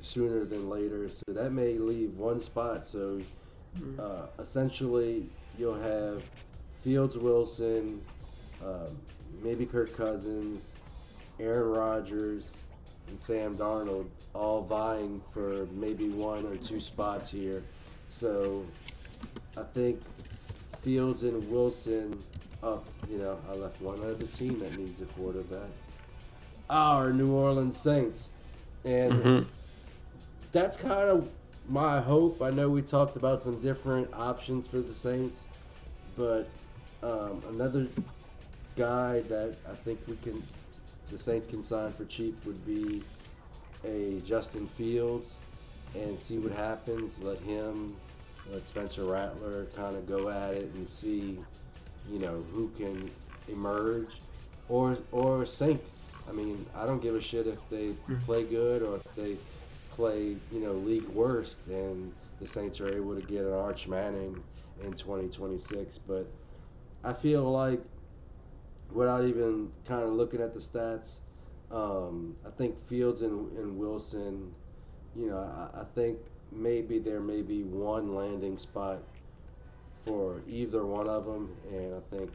sooner than later, so that may leave one spot. So essentially, you'll have Fields, Wilson, um, maybe Kirk Cousins, Aaron Rodgers, and Sam Darnold all vying for maybe one or two spots here. So I think Fields and Wilson up. I left one other team that needs a quarterback. Our New Orleans Saints, and Hmm. that's kind of my hope. I know we talked about some different options for the Saints, but another guy that I think the Saints can sign for cheap would be a Justin Fields and see what happens. Let Spencer Rattler kind of go at it and see, who can emerge or sink. I mean, I don't give a shit if they play good or if they play, league worst, and the Saints are able to get an Arch Manning in 2026. But I feel like, without even kind of looking at the stats, I think Fields and Wilson, I think maybe there may be one landing spot for either one of them, and I think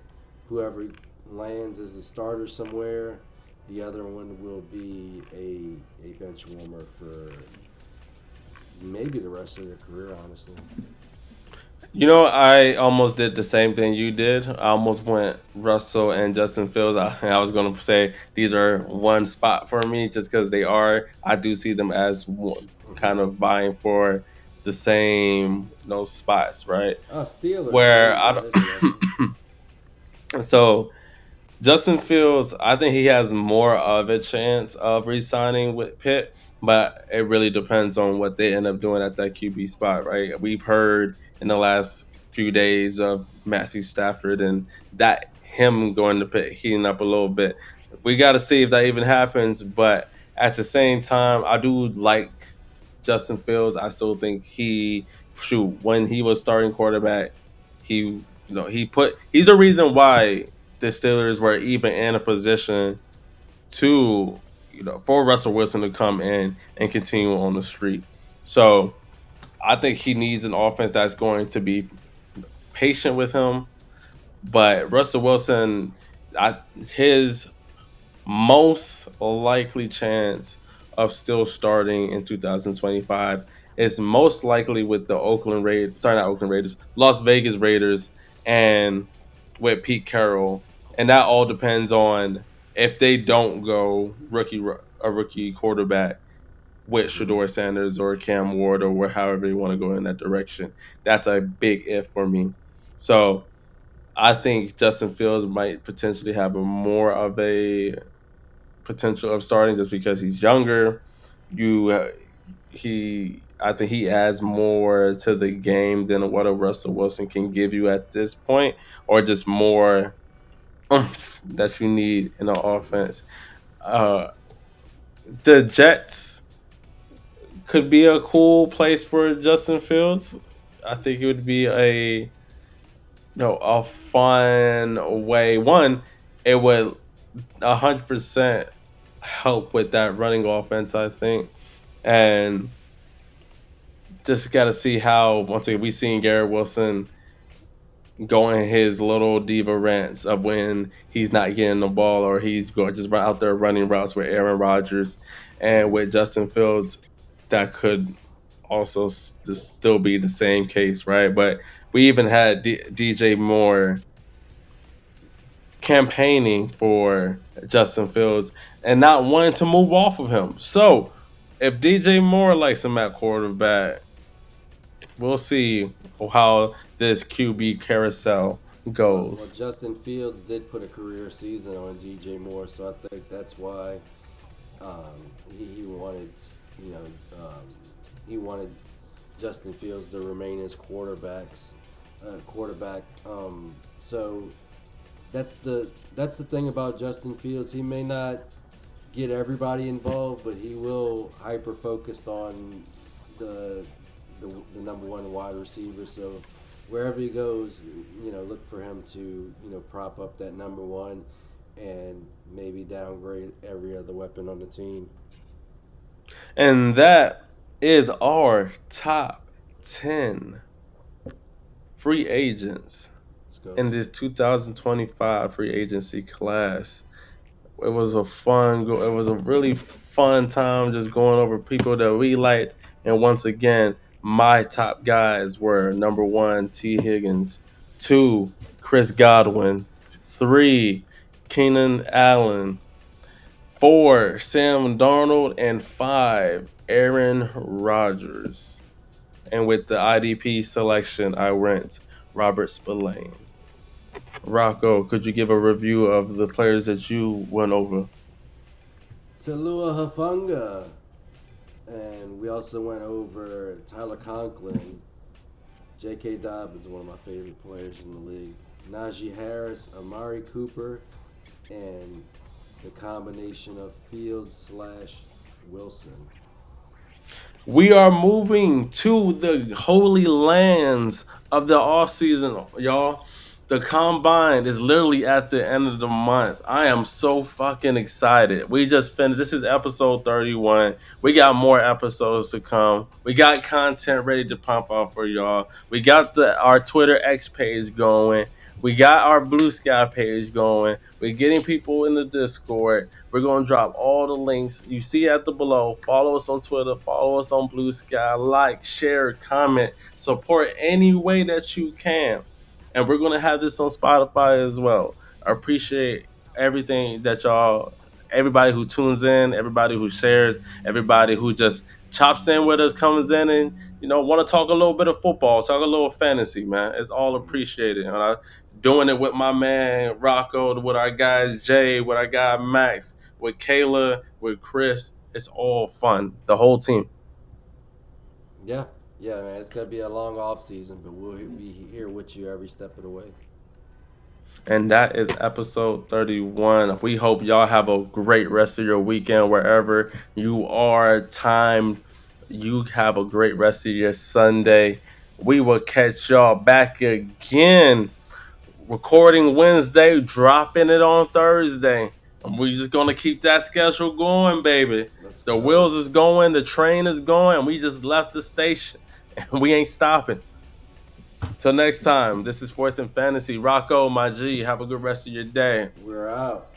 whoever lands as the starter somewhere, the other one will be a bench warmer for maybe the rest of their career, honestly. I almost did the same thing you did. I almost went Russell and Justin Fields. I was going to say these are one spot for me just because they are. I do see them as Hmm. kind of vying for the same spots, right? Oh, Steelers Where too. I Yeah, there's another one. don't. So Justin Fields, I think he has more of a chance of re-signing with Pitt, but it really depends on what they end up doing at that QB spot, right? We've heard in the last few days of Matthew Stafford and that him going to Pitt heating up a little bit. We got to see if that even happens, but at the same time, I do like Justin Fields. I still think when he was starting quarterback, he's the reason why the Steelers were even in a position to, for Russell Wilson to come in and continue on the streak. So I think he needs an offense that's going to be patient with him. But Russell Wilson, his most likely chance of still starting in 2025 is most likely with the not Oakland Raiders, Las Vegas Raiders, and with Pete Carroll, and that all depends on if they don't go rookie quarterback with Hmm. Shador Sanders or Cam Ward or however you want to go in that direction. That's a big if for me. So I think Justin Fields might potentially have a more of a potential of starting just because he's younger. You I think he adds more to the game than what a Russell Wilson can give you at this point, or just more that you need in the Hmm. offense. Uh, the Jets could be a cool place for Justin Fields. I think it would be a fun way. One, it would 100% help with that running offense, I think. And just got to see how, once again, we seen Garrett Wilson going his little diva rants of when he's not getting the ball or he's going just out there running routes with Aaron Rodgers and with Justin Fields. That could also still be the same case, right? But we even had DJ Moore campaigning for Justin Fields and not wanting to move off of him. So if DJ Moore likes him at quarterback, we'll see how this QB carousel Well, goes. Justin Fields did put a career season on DJ Moore, so I think that's why he wanted, you know, um, he wanted Justin Fields to remain his quarterback. So that's the thing about Justin Fields. He may not get everybody involved, but he will hyper focused on the the number one wide receiver. So wherever he goes, look for him to prop up that number one and maybe downgrade every other weapon on the team. And that is our top 10 free agents Let's go. in this 2025 free agency class. It was a really fun time just going over people that we liked. And once again, My top guys were number 1, T. Higgins, 2, Chris Godwin, 3, Keenan Allen, 4, Sam Darnold, and 5, Aaron Rodgers. And with the IDP selection, I went Robert Spillane. Rocco, could you give a review of the players that you went over? Talanoa Hufanga, and we also went over Tyler Conklin, J.K. Dobbins, one of my favorite players in the league, Najee Harris, Amari Cooper, and the combination of Fields slash Wilson. We are moving to the holy lands of the off season, y'all. The combine is literally at the end of the month. I am so fucking excited. We just finished. This is episode 31. We got more episodes to come. We got content ready to pump out for y'all. We got our Twitter X page going. We got our Blue Sky page going. We're getting people in the Discord. We're going to drop all the links you see at the below. Follow us on Twitter. Follow us on Blue Sky. Like, share, comment, support any way that you can. And we're going to have this on Spotify as well. I appreciate everything that y'all, everybody who tunes in, everybody who shares, everybody who just chops in with us, comes in and, want to talk a little bit of football, talk a little fantasy, man. It's all appreciated. And I doing it with my man Rocco, with our guys Jay, with our guy Max, with Kayla, with Chris. It's all fun. The whole team. Yeah, yeah, man. It's gonna be a long off season, but we'll be here with you every step of the way. And that is episode 31. We hope y'all have a great rest of your weekend wherever you are timed. You have a great rest of your Sunday. We will catch y'all back again. Recording Wednesday, dropping it on Thursday. And we just gonna keep that schedule going, baby. Let's The go. wheels is going, the train is going, we just left the station. And we ain't stopping. Till next time, this is Fourth and Fantasy. Rocco, my G, have a good rest of your day. We're out.